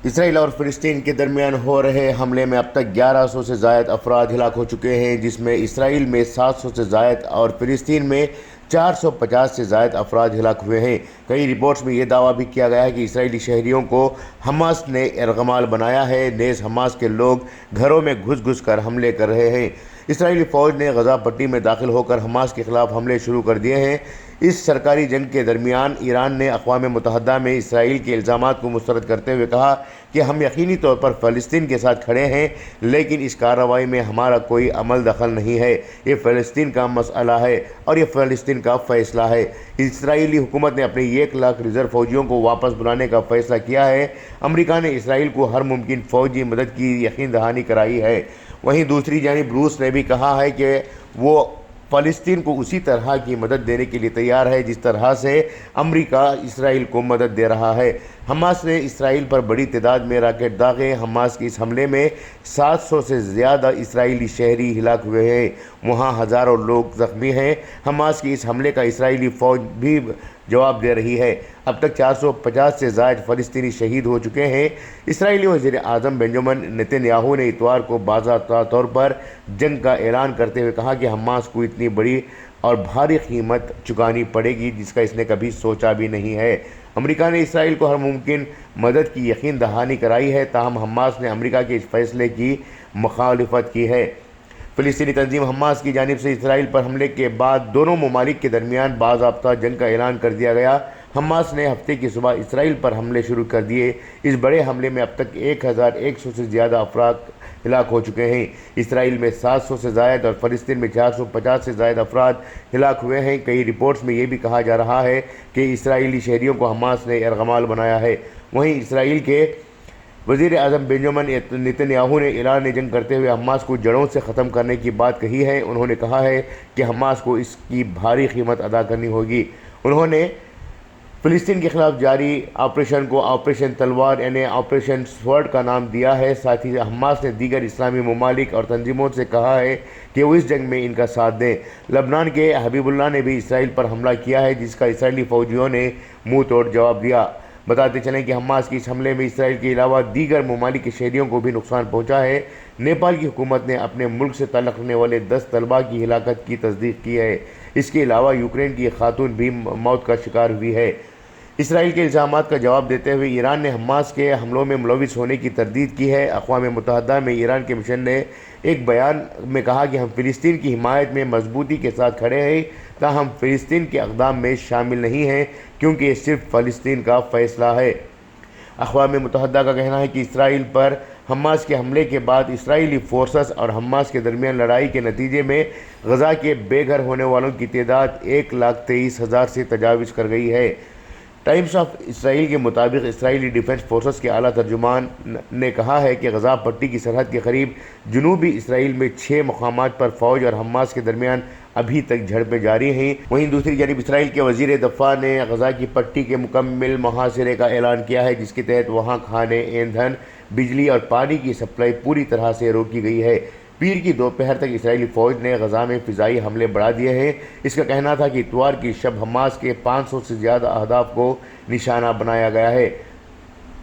اسرائیل اور فلسطین کے درمیان ہو رہے حملے میں اب تک 1100 سے زائد افراد ہلاک ہو چکے ہیں، جس میں اسرائیل میں 700 سے زائد اور فلسطین میں 450 سے زائد افراد ہلاک ہوئے ہیں۔ کئی رپورٹس میں یہ دعویٰ بھی کیا گیا ہے کہ اسرائیلی شہریوں کو حماس نے یرغمال بنایا ہے، نیز حماس کے لوگ گھروں میں گھس گھس کر حملے کر رہے ہیں۔ اسرائیلی فوج نے غزہ پٹی میں داخل ہو کر حماس کے خلاف حملے شروع کر دیے ہیں۔ اس سرکاری جنگ کے درمیان ایران نے اقوام متحدہ میں اسرائیل کے الزامات کو مسترد کرتے ہوئے کہا کہ ہم یقینی طور پر فلسطین کے ساتھ کھڑے ہیں، لیکن اس کارروائی میں ہمارا کوئی عمل دخل نہیں ہے۔ یہ فلسطین کا مسئلہ ہے اور یہ فلسطین کا فیصلہ ہے۔ اسرائیلی حکومت نے اپنے 1 لاکھ ریزرو فوجیوں کو واپس بلانے کا فیصلہ کیا ہے۔ امریکہ نے اسرائیل کو ہر ممکن فوجی مدد کی یقین دہانی کرائی ہے۔ وہیں دوسری جانب روس نے بھی کہا ہے کہ وہ فلسطین کو اسی طرح کی مدد دینے کے لیے تیار ہے جس طرح سے امریکہ اسرائیل کو مدد دے رہا ہے۔ حماس نے اسرائیل پر بڑی تعداد میں راکٹ داغے۔ حماس کے اس حملے میں 700 سے زیادہ اسرائیلی شہری ہلاک ہوئے ہیں، وہاں ہزاروں لوگ زخمی ہیں۔ حماس کے اس حملے کا اسرائیلی فوج بھی جواب دے رہی ہے۔ اب تک 450 سے زائد فلسطینی شہید ہو چکے ہیں۔ اسرائیلی وزیر اعظم بنجامن نتن یاہو نے اتوار کو باضابطہ طور پر جنگ کا اعلان کرتے ہوئے کہا کہ حماس کو اتنی بڑی اور بھاری قیمت چکانی پڑے گی جس کا اس نے کبھی سوچا بھی نہیں ہے۔ امریکہ نے اسرائیل کو ہر ممکن مدد کی یقین دہانی کرائی ہے، تاہم حماس نے امریکہ کے اس فیصلے کی مخالفت کی ہے۔ فلسطینی تنظیم حماس کی جانب سے اسرائیل پر حملے کے بعد دونوں ممالک کے درمیان باضابطہ جنگ کا اعلان کر دیا گیا۔ حماس نے ہفتے کی صبح اسرائیل پر حملے شروع کر دیے۔ اس بڑے حملے میں اب تک 1100 سے زیادہ افراد ہلاک ہو چکے ہیں۔ اسرائیل میں 700 سے زائد اور فلسطین میں 450 سے زائد افراد ہلاک ہوئے ہیں۔ کئی رپورٹس میں یہ بھی کہا جا رہا ہے کہ اسرائیلی شہریوں کو حماس نے یرغمال بنایا ہے۔ وہیں اسرائیل کے وزیر اعظم بنجامن نتن یاہو نے اعلان جنگ کرتے ہوئے حماس کو جڑوں سے ختم کرنے کی بات کہی ہے۔ انہوں نے کہا ہے کہ حماس کو اس کی بھاری قیمت ادا کرنی ہوگی۔ انہوں نے فلسطین کے خلاف جاری آپریشن کو آپریشن تلوار یعنی آپریشن سورڈ کا نام دیا ہے۔ ساتھ ہی حماس نے دیگر اسلامی ممالک اور تنظیموں سے کہا ہے کہ وہ اس جنگ میں ان کا ساتھ دیں۔ لبنان کے حبیب اللہ نے بھی اسرائیل پر حملہ کیا ہے، جس کا اسرائیلی فوجیوں نے منہ توڑ جواب دیا۔ بتاتے چلیں کہ حماس کی اس حملے میں اسرائیل کے علاوہ دیگر ممالک کے شہریوں کو بھی نقصان پہنچا ہے۔ نیپال کی حکومت نے اپنے ملک سے تعلق رکھنے والے 10 طلباء کی ہلاکت کی تصدیق کی ہے۔ اس کے علاوہ یوکرین کی ایک خاتون بھی موت کا شکار ہوئی ہے۔ اسرائیل کے الزامات کا جواب دیتے ہوئے ایران نے حماس کے حملوں میں ملوث ہونے کی تردید کی ہے۔ اقوام متحدہ میں ایران کے مشن نے ایک بیان میں کہا کہ ہم فلسطین کی حمایت میں مضبوطی کے ساتھ کھڑے ہیں، تاہم فلسطین کے اقدام میں شامل نہیں ہیں کیونکہ یہ صرف فلسطین کا فیصلہ ہے۔ اقوام متحدہ کا کہنا ہے کہ اسرائیل پر حماس کے حملے کے بعد اسرائیلی فورسز اور حماس کے درمیان لڑائی کے نتیجے میں غزہ کے بے گھر ہونے والوں کی تعداد 1,23,000 سے تجاوز کر گئی ہے۔ ٹائمز آف اسرائیل کے مطابق اسرائیلی ڈیفنس فورسز کے اعلیٰ ترجمان نے کہا ہے کہ غزہ پٹی کی سرحد کے قریب جنوبی اسرائیل میں 6 مقامات پر فوج اور حماس کے درمیان ابھی تک جھڑپیں جاری ہیں۔ وہیں دوسری جانب اسرائیل کے وزیر دفاع نے غزہ کی پٹی کے مکمل محاصرے کا اعلان کیا ہے، جس کے تحت وہاں کھانے، ایندھن، بجلی اور پانی کی سپلائی پوری طرح سے روکی گئی ہے۔ پیر کی دوپہر تک اسرائیلی فوج نے غزہ میں فضائی حملے بڑھا دیے ہیں۔ اس کا کہنا تھا کہ اتوار کی شب حماس کے 500 سے زیادہ اہداف کو نشانہ بنایا گیا ہے۔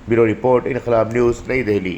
بیورو رپورٹ، انقلاب نیوز، نئی دہلی۔